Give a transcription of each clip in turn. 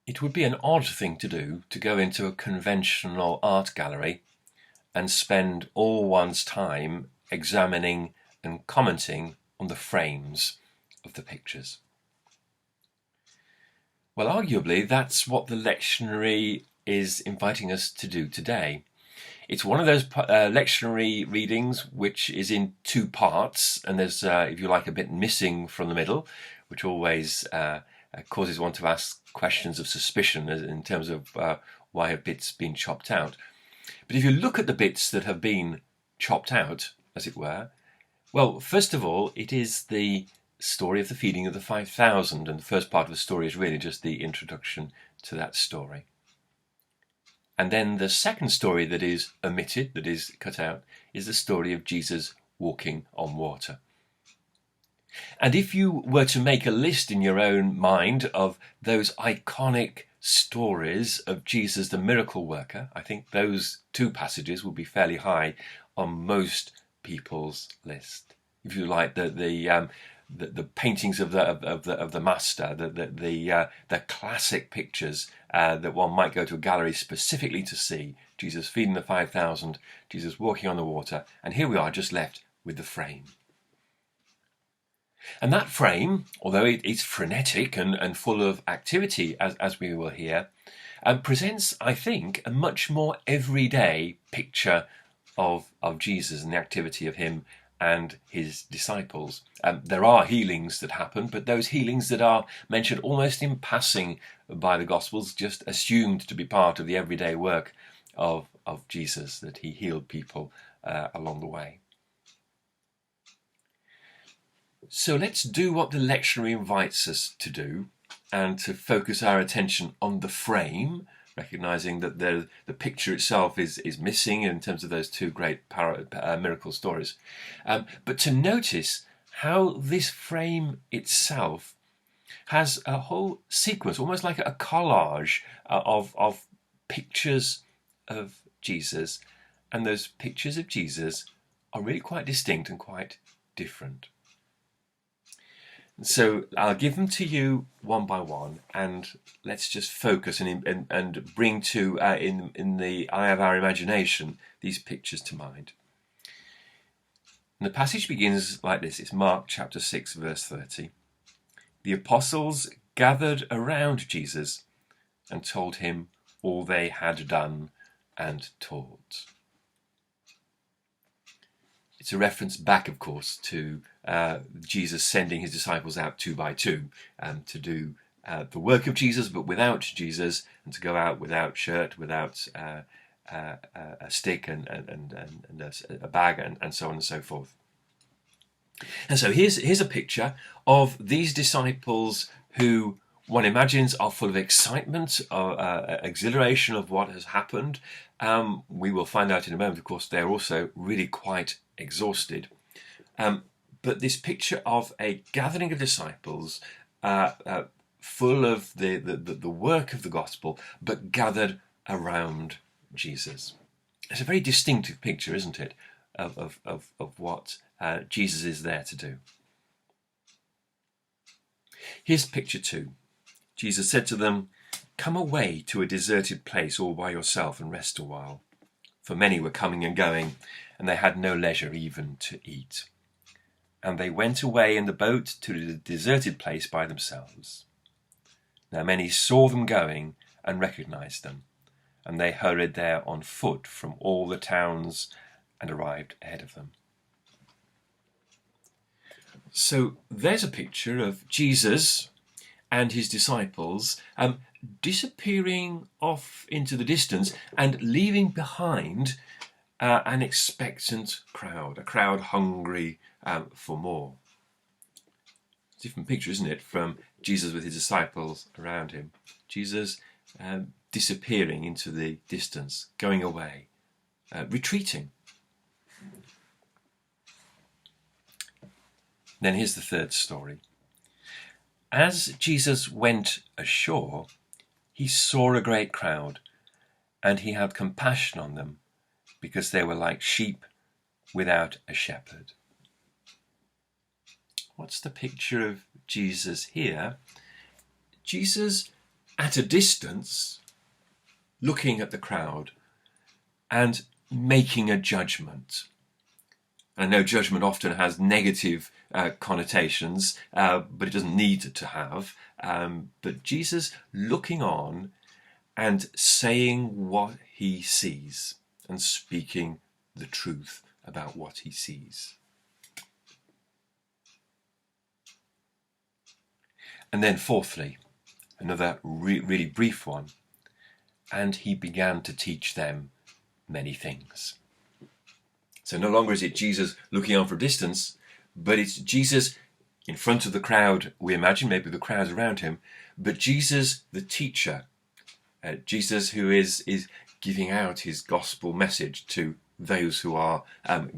It would be an odd thing to do to go into a conventional art gallery and spend all one's time examining and commenting on the frames of the pictures. Well, arguably, that's what the lectionary is inviting us to do today. It's one of those lectionary readings which is in two parts, and there's, if you like, a bit missing from the middle, which always causes one to ask questions of suspicion in terms of why have bits been chopped out. But if you look at the bits that have been chopped out, as it were, well, first of all, it is the story of the feeding of the 5,000, and the first part of the story is really just the introduction to that story. And then the second story that is omitted, that is cut out, is the story of Jesus walking on water. And if you were to make a list in your own mind of those iconic stories of Jesus the miracle worker, I think those two passages would be fairly high on most people's list. If you like, the paintings of the master, the classic pictures that one might go to a gallery specifically to see. Jesus feeding the 5,000, Jesus walking on the water, and here we are just left with the frame. And that frame, although it's frenetic and full of activity, as we will hear, presents, I think, a much more everyday picture of Jesus and the activity of him and his disciples. There are healings that happen, but those healings that are mentioned almost in passing by the Gospels, just assumed to be part of the everyday work of Jesus, that he healed people along the way. So let's do what the lectionary invites us to do, and to focus our attention on the frame, recognizing that the picture itself is missing in terms of those two great miracle stories. But to notice how this frame itself has a whole sequence, almost like a collage of pictures of Jesus, and those pictures of Jesus are really quite distinct and quite different. So I'll give them to you one by one, and let's just focus and bring to in the eye of our imagination these pictures to mind. And the passage begins like this. It's Mark chapter 6, verse 30. The apostles gathered around Jesus and told him all they had done and taught. It's a reference back, of course, to Jesus sending his disciples out two by two to do the work of Jesus, but without Jesus, and to go out without shirt, without a stick and a bag, and so on and so forth. And so here's a picture of these disciples who one imagines are full of excitement, exhilaration of what has happened. We will find out in a moment, of course, they're also really quite exhausted. But this picture of a gathering of disciples full of the work of the gospel, but gathered around Jesus. It's a very distinctive picture, isn't it, of what Jesus is there to do. Here's picture 2. Jesus said to them, "Come away to a deserted place all by yourself and rest a while." For many were coming and going, and they had no leisure even to eat. And they went away in the boat to the deserted place by themselves. Now many saw them going and recognized them, and they hurried there on foot from all the towns and arrived ahead of them. So there's a picture of Jesus and his disciples disappearing off into the distance and leaving behind an expectant crowd, a crowd hungry for more. It's a different picture, isn't it, from Jesus with his disciples around him. Jesus disappearing into the distance, going away, retreating. Then here's the third story. As Jesus went ashore, he saw a great crowd, and he had compassion on them, because they were like sheep without a shepherd. What's the picture of Jesus here? Jesus at a distance, looking at the crowd and making a judgment. I know judgment often has negative connotations, but it doesn't need to have. But Jesus looking on and saying what he sees and speaking the truth about what he sees. And then fourthly, another really brief one, and he began to teach them many things. So no longer is it Jesus looking on from a distance, but it's Jesus in front of the crowd, we imagine, maybe the crowds around him, but Jesus the teacher, Jesus who is giving out his gospel message to those who are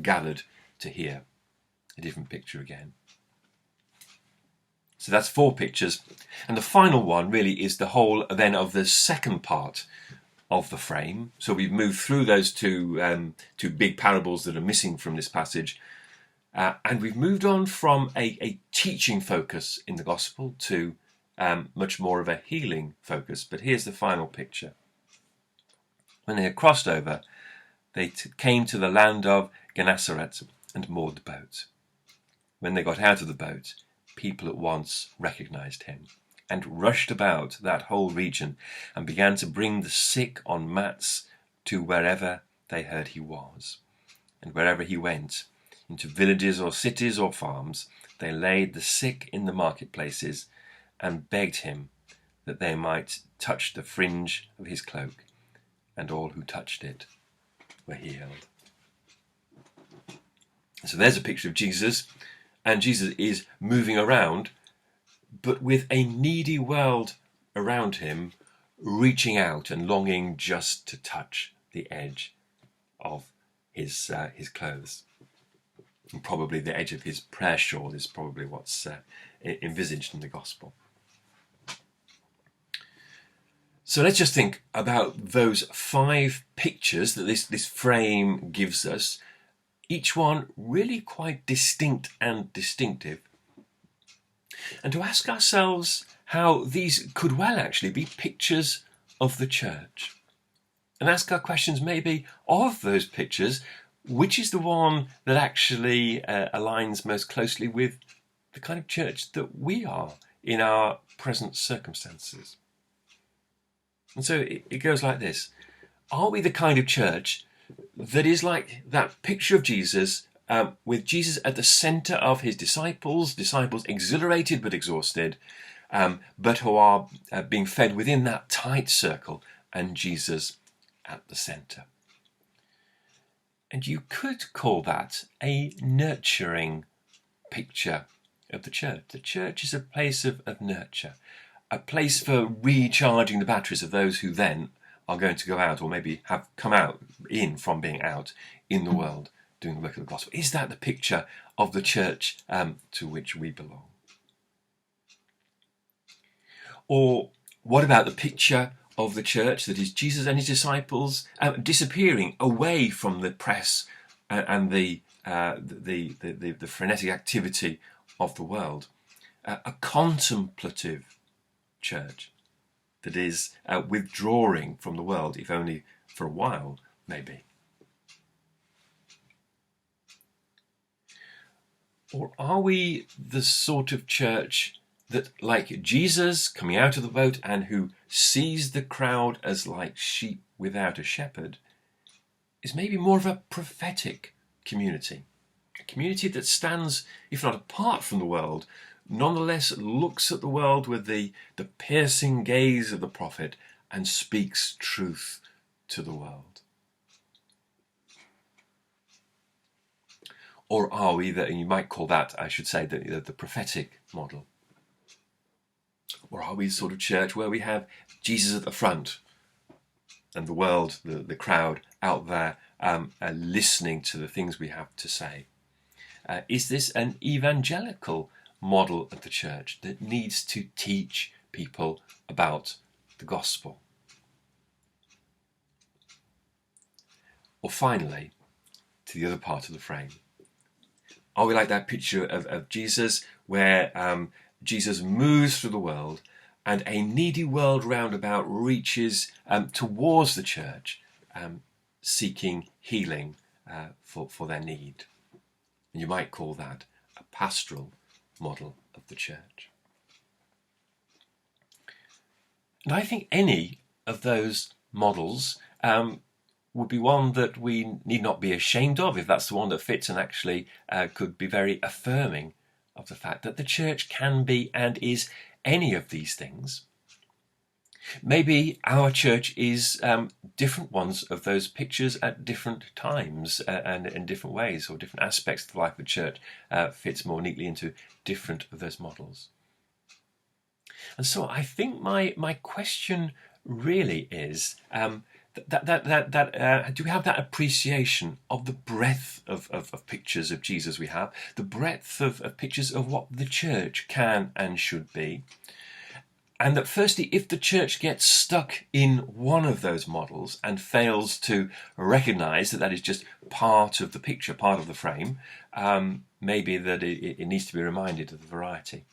gathered to hear. A different picture again. So that's 4 pictures. And the final one really is the whole then of the second part of the frame. So we've moved through those two big parables that are missing from this passage. And we've moved on from a teaching focus in the gospel to much more of a healing focus. But here's the final picture. When they had crossed over, they came to the land of Gennesaret and moored the boat. When they got out of the boat, people at once recognized him and rushed about that whole region and began to bring the sick on mats to wherever they heard he was. And wherever he went, into villages or cities or farms, they laid the sick in the marketplaces and begged him that they might touch the fringe of his cloak, and all who touched it were healed. So there's a picture of Jesus, and Jesus is moving around, but with a needy world around him, reaching out and longing just to touch the edge of his clothes. And probably the edge of his prayer shawl is probably what's envisaged in the gospel. So let's just think about those 5 pictures that this frame gives us, each one really quite distinct and distinctive. And to ask ourselves how these could well actually be pictures of the church. And ask our questions maybe of those pictures, which is the one that actually aligns most closely with the kind of church that we are in our present circumstances. And so it goes like this. Are we the kind of church that is like that picture of Jesus, with Jesus at the centre of his disciples exhilarated but exhausted, but who are being fed within that tight circle, and Jesus at the centre? And you could call that a nurturing picture of the church. The church is a place of nurture, a place for recharging the batteries of those who then are going to go out, or maybe have come out from being out in the world doing the work of the gospel. Is that the picture of the church to which we belong? Or what about the picture of the church that is Jesus and his disciples disappearing away from the press and the frenetic activity of the world? A contemplative church that is withdrawing from the world, if only for a while, maybe. Or are we the sort of church that, like Jesus coming out of the boat and who sees the crowd as like sheep without a shepherd, is maybe more of a prophetic community? A community that stands, if not apart from the world, nonetheless looks at the world with the piercing gaze of the prophet and speaks truth to the world. Or are we, and you might call that, I should say, the prophetic model? Or are we the sort of church where we have Jesus at the front and the world, the crowd out there listening to the things we have to say? Is this an evangelical model of the church that needs to teach people about the gospel? Or finally, to the other part of the frame, are we like that picture of Jesus where Jesus moves through the world and a needy world round about reaches towards the church, seeking healing for their need. And you might call that a pastoral model of the church. And I think any of those models would be one that we need not be ashamed of, if that's the one that fits, and actually could be very affirming of the fact that the church can be and is any of these things. Maybe our church is different ones of those pictures at different times and in different ways, or different aspects of the life of the church fits more neatly into different of those models. And so I think my question really is do we have that appreciation of the breadth of pictures of Jesus we have, the breadth of pictures of what the church can and should be? And that firstly, if the church gets stuck in one of those models and fails to recognise that that is just part of the picture, part of the frame, maybe that it needs to be reminded of the variety.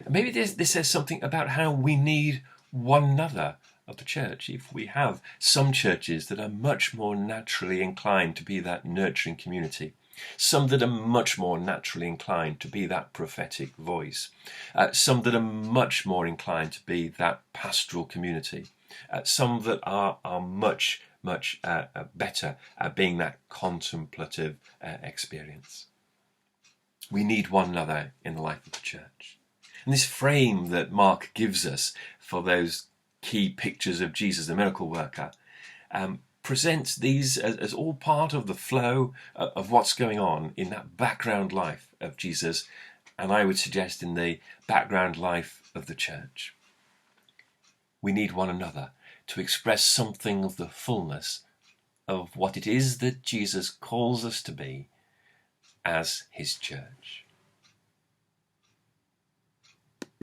Maybe this says something about how we need one another of the church. If we have some churches that are much more naturally inclined to be that nurturing community, some that are much more naturally inclined to be that prophetic voice, some that are much more inclined to be that pastoral community, some that are much better at being that contemplative experience. We need one another in the life of the church. And this frame that Mark gives us for those key pictures of Jesus, the miracle worker, presents these as all part of the flow of what's going on in that background life of Jesus, and I would suggest in the background life of the church. We need one another to express something of the fullness of what it is that Jesus calls us to be as his church.